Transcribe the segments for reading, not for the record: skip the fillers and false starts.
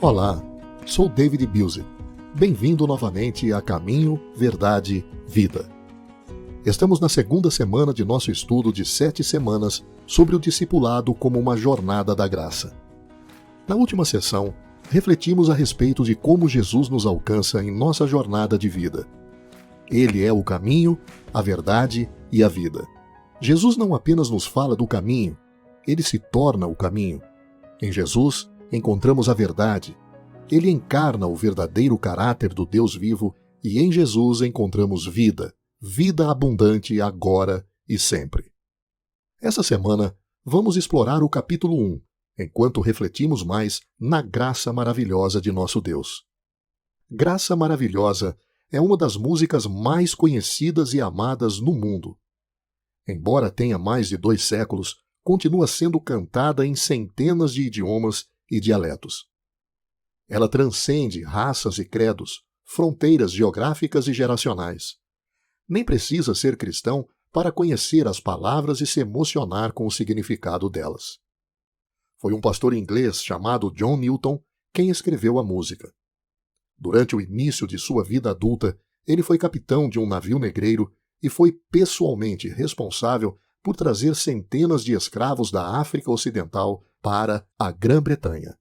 Olá, sou David Bilze. Bem-vindo novamente a Caminho, Verdade, Vida. Estamos na segunda semana de nosso estudo de 7 semanas sobre o discipulado como uma jornada da graça. Na última sessão, refletimos a respeito de como Jesus nos alcança em nossa jornada de vida. Ele é o caminho, a verdade e a vida. Jesus não apenas nos fala do caminho, ele se torna o caminho. Em Jesus, encontramos a verdade. Ele encarna o verdadeiro caráter do Deus vivo e em Jesus encontramos vida, vida abundante agora e sempre. Essa semana, vamos explorar o capítulo 1, enquanto refletimos mais na graça maravilhosa de nosso Deus. Graça Maravilhosa é uma das músicas mais conhecidas e amadas no mundo. Embora tenha mais de 2 séculos, continua sendo cantada em centenas de idiomas e dialetos. Ela transcende raças e credos, fronteiras geográficas e geracionais. Nem precisa ser cristão para conhecer as palavras e se emocionar com o significado delas. Foi um pastor inglês chamado John Newton quem escreveu a música. Durante o início de sua vida adulta, ele foi capitão de um navio negreiro e foi pessoalmente responsável por trazer centenas de escravos da África Ocidental para a Grã-Bretanha.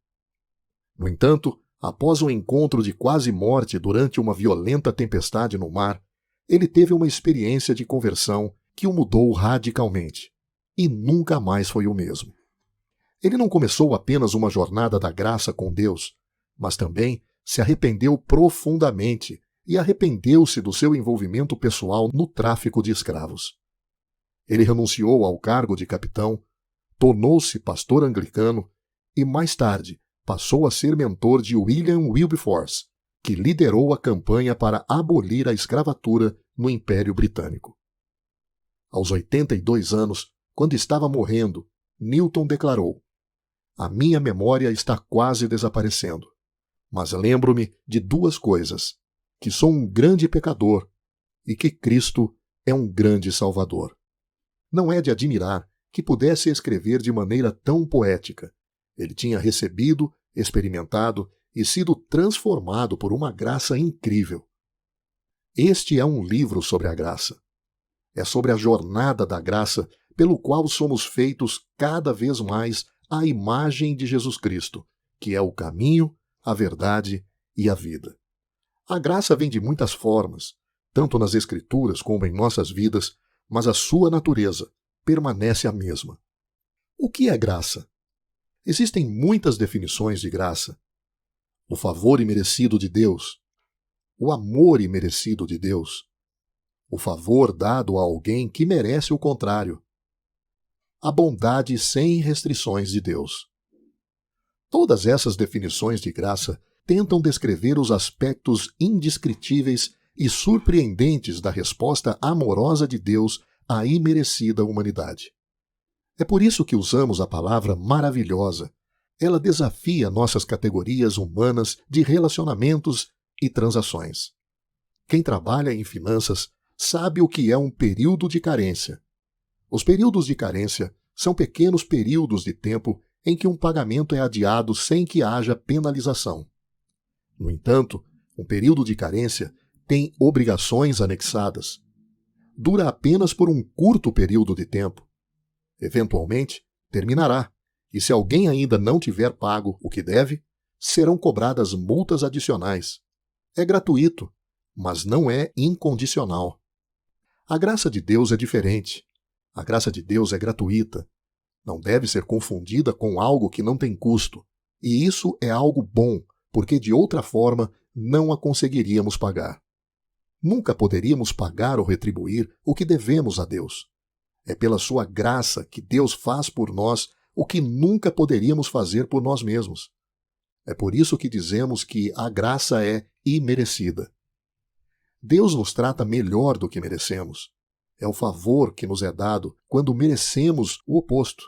No entanto, após um encontro de quase morte durante uma violenta tempestade no mar, ele teve uma experiência de conversão que o mudou radicalmente, e nunca mais foi o mesmo. Ele não começou apenas uma jornada da graça com Deus, mas também se arrependeu profundamente e arrependeu-se do seu envolvimento pessoal no tráfico de escravos. Ele renunciou ao cargo de capitão, tornou-se pastor anglicano e, mais tarde, passou a ser mentor de William Wilberforce, que liderou a campanha para abolir a escravatura no Império Britânico. Aos 82 anos, quando estava morrendo, Newton declarou: "A minha memória está quase desaparecendo, mas lembro-me de 2 coisas, que sou um grande pecador e que Cristo é um grande Salvador." Não é de admirar que pudesse escrever de maneira tão poética. Ele tinha recebido, experimentado e sido transformado por uma graça incrível. Este é um livro sobre a graça. É sobre a jornada da graça pelo qual somos feitos cada vez mais à imagem de Jesus Cristo, que é o caminho, a verdade e a vida. A graça vem de muitas formas, tanto nas Escrituras como em nossas vidas, mas a sua natureza permanece a mesma. O que é graça? Existem muitas definições de graça. O favor imerecido de Deus, o amor imerecido de Deus, o favor dado a alguém que merece o contrário, a bondade sem restrições de Deus. Todas essas definições de graça tentam descrever os aspectos indescritíveis e surpreendentes da resposta amorosa de Deus à imerecida humanidade. É por isso que usamos a palavra maravilhosa. Ela desafia nossas categorias humanas de relacionamentos e transações. Quem trabalha em finanças sabe o que é um período de carência. Os períodos de carência são pequenos períodos de tempo em que um pagamento é adiado sem que haja penalização. No entanto, um período de carência tem obrigações anexadas. Dura apenas por um curto período de tempo. Eventualmente, terminará, e se alguém ainda não tiver pago o que deve, serão cobradas multas adicionais. É gratuito, mas não é incondicional. A graça de Deus é diferente. A graça de Deus é gratuita. Não deve ser confundida com algo que não tem custo. E isso é algo bom, porque de outra forma não a conseguiríamos pagar. Nunca poderíamos pagar ou retribuir o que devemos a Deus. É pela sua graça que Deus faz por nós o que nunca poderíamos fazer por nós mesmos. É por isso que dizemos que a graça é imerecida. Deus nos trata melhor do que merecemos. É o favor que nos é dado quando merecemos o oposto.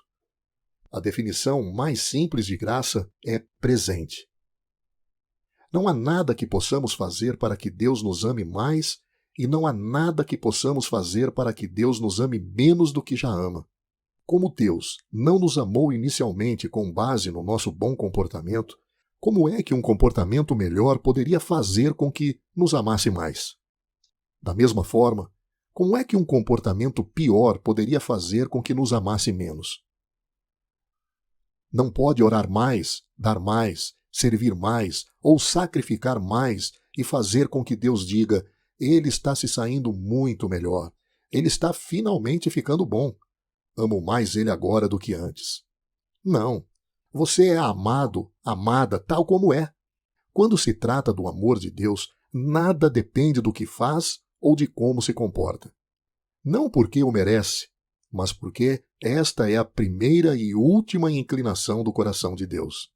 A definição mais simples de graça é presente. Não há nada que possamos fazer para que Deus nos ame mais e não há nada que possamos fazer para que Deus nos ame menos do que já ama. Como Deus não nos amou inicialmente com base no nosso bom comportamento, como é que um comportamento melhor poderia fazer com que nos amasse mais? Da mesma forma, como é que um comportamento pior poderia fazer com que nos amasse menos? Não pode orar mais, dar mais, servir mais ou sacrificar mais e fazer com que Deus diga: ele está se saindo muito melhor, ele está finalmente ficando bom. Amo mais ele agora do que antes. Não. Você é amado, amada tal como é. Quando se trata do amor de Deus, nada depende do que faz ou de como se comporta. Não porque o merece, mas porque esta é a primeira e última inclinação do coração de Deus.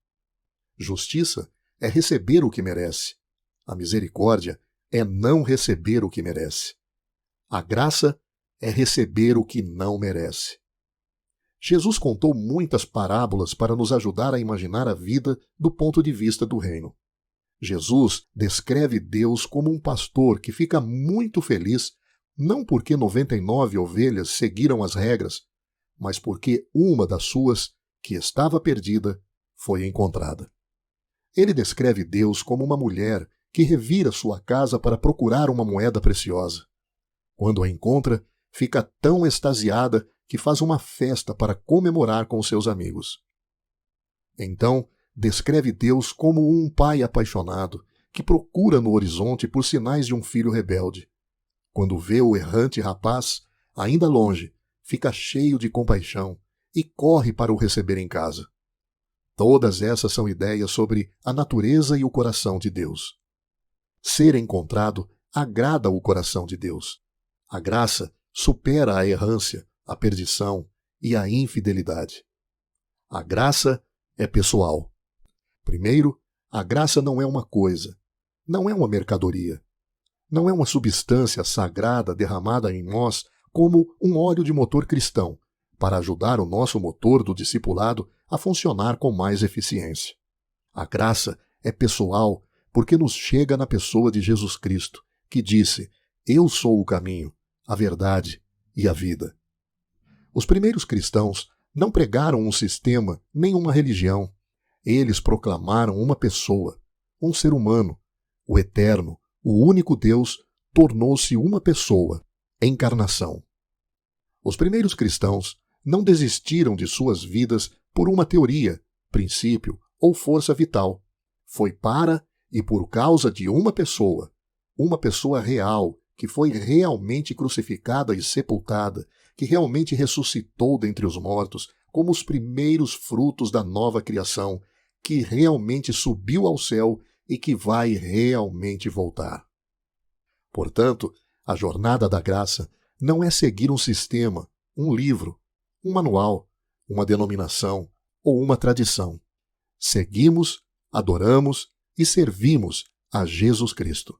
Justiça é receber o que merece. A misericórdia é não receber o que merece. A graça é receber o que não merece. Jesus contou muitas parábolas para nos ajudar a imaginar a vida do ponto de vista do reino. Jesus descreve Deus como um pastor que fica muito feliz não porque 99 ovelhas seguiram as regras, mas porque uma das suas, que estava perdida, foi encontrada. Ele descreve Deus como uma mulher que revira sua casa para procurar uma moeda preciosa. Quando a encontra, fica tão extasiada que faz uma festa para comemorar com seus amigos. Então, descreve Deus como um pai apaixonado que procura no horizonte por sinais de um filho rebelde. Quando vê o errante rapaz, ainda longe, fica cheio de compaixão e corre para o receber em casa. Todas essas são ideias sobre a natureza e o coração de Deus. Ser encontrado agrada o coração de Deus. A graça supera a errância, a perdição e a infidelidade. A graça é pessoal. Primeiro, a graça não é uma coisa, não é uma mercadoria. Não é uma substância sagrada derramada em nós como um óleo de motor cristão, para ajudar o nosso motor do discipulado a funcionar com mais eficiência. A graça é pessoal porque nos chega na pessoa de Jesus Cristo, que disse: Eu sou o caminho, a verdade e a vida. Os primeiros cristãos não pregaram um sistema nem uma religião. Eles proclamaram uma pessoa, um ser humano, o eterno, o único Deus tornou-se uma pessoa, encarnação. Os primeiros cristãos não desistiram de suas vidas por uma teoria, princípio ou força vital. Foi para e por causa de uma pessoa real, que foi realmente crucificada e sepultada, que realmente ressuscitou dentre os mortos, como os primeiros frutos da nova criação, que realmente subiu ao céu e que vai realmente voltar. Portanto, a jornada da graça não é seguir um sistema, um livro, um manual, uma denominação ou uma tradição. Seguimos, adoramos e servimos a Jesus Cristo.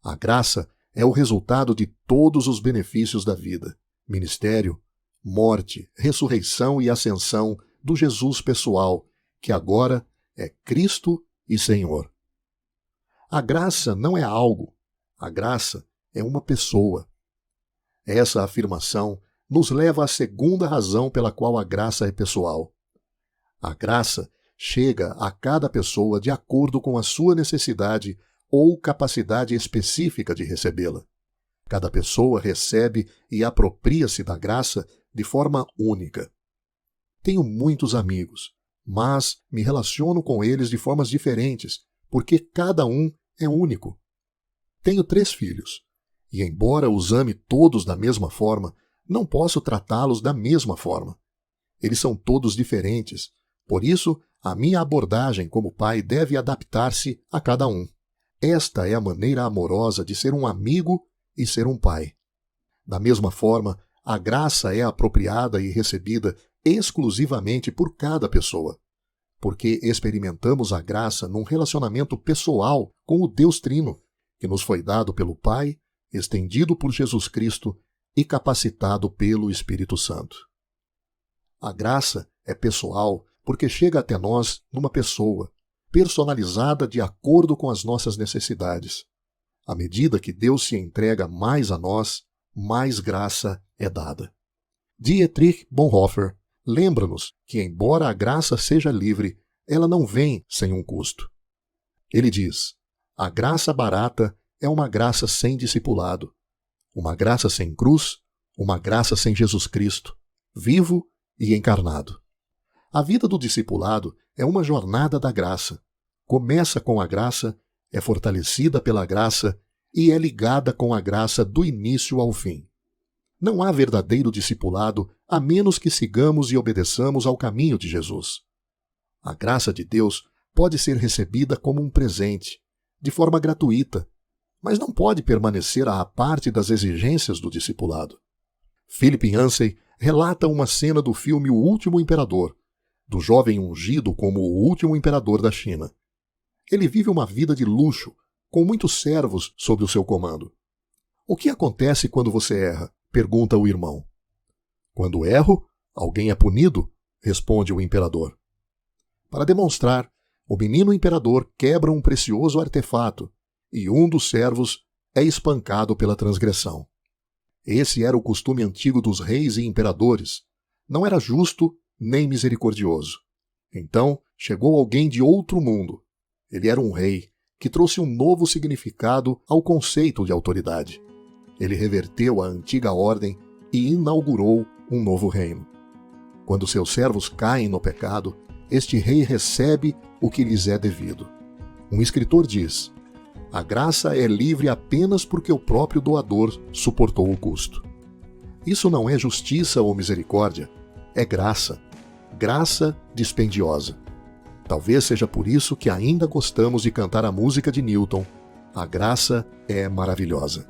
A graça é o resultado de todos os benefícios da vida, ministério, morte, ressurreição e ascensão do Jesus pessoal, que agora é Cristo e Senhor. A graça não é algo, a graça é uma pessoa. Essa afirmação nos leva à segunda razão pela qual a graça é pessoal. A graça chega a cada pessoa de acordo com a sua necessidade ou capacidade específica de recebê-la. Cada pessoa recebe e apropria-se da graça de forma única. Tenho muitos amigos, mas me relaciono com eles de formas diferentes, porque cada um é único. Tenho 3 filhos, e embora os ame todos da mesma forma, não posso tratá-los da mesma forma. Eles são todos diferentes, por isso a minha abordagem como pai deve adaptar-se a cada um. Esta é a maneira amorosa de ser um amigo e ser um pai. Da mesma forma, a graça é apropriada e recebida exclusivamente por cada pessoa, porque experimentamos a graça num relacionamento pessoal com o Deus Trino, que nos foi dado pelo Pai, estendido por Jesus Cristo e capacitado pelo Espírito Santo. A graça é pessoal porque chega até nós numa pessoa, personalizada de acordo com as nossas necessidades. À medida que Deus se entrega mais a nós, mais graça é dada. Dietrich Bonhoeffer lembra-nos que, embora a graça seja livre, ela não vem sem um custo. Ele diz: a graça barata é uma graça sem discipulado, uma graça sem cruz, uma graça sem Jesus Cristo, vivo e encarnado. A vida do discipulado é uma jornada da graça. Começa com a graça, é fortalecida pela graça e é ligada com a graça do início ao fim. Não há verdadeiro discipulado a menos que sigamos e obedeçamos ao caminho de Jesus. A graça de Deus pode ser recebida como um presente, de forma gratuita, mas não pode permanecer à parte das exigências do discipulado. Philip Yancey relata uma cena do filme O Último Imperador, do jovem ungido como o último imperador da China. Ele vive uma vida de luxo, com muitos servos sob o seu comando. O que acontece quando você erra? Pergunta o irmão. Quando erro, alguém é punido? Responde o imperador. Para demonstrar, o menino imperador quebra um precioso artefato e um dos servos é espancado pela transgressão. Esse era o costume antigo dos reis e imperadores. Não era justo nem misericordioso. Então chegou alguém de outro mundo. Ele era um rei que trouxe um novo significado ao conceito de autoridade. Ele reverteu a antiga ordem e inaugurou um novo reino. Quando seus servos caem no pecado, este rei recebe o que lhes é devido. Um escritor diz: a graça é livre apenas porque o próprio doador suportou o custo. Isso não é justiça ou misericórdia, é graça. Graça dispendiosa. Talvez seja por isso que ainda gostamos de cantar a música de Newton: a graça é maravilhosa.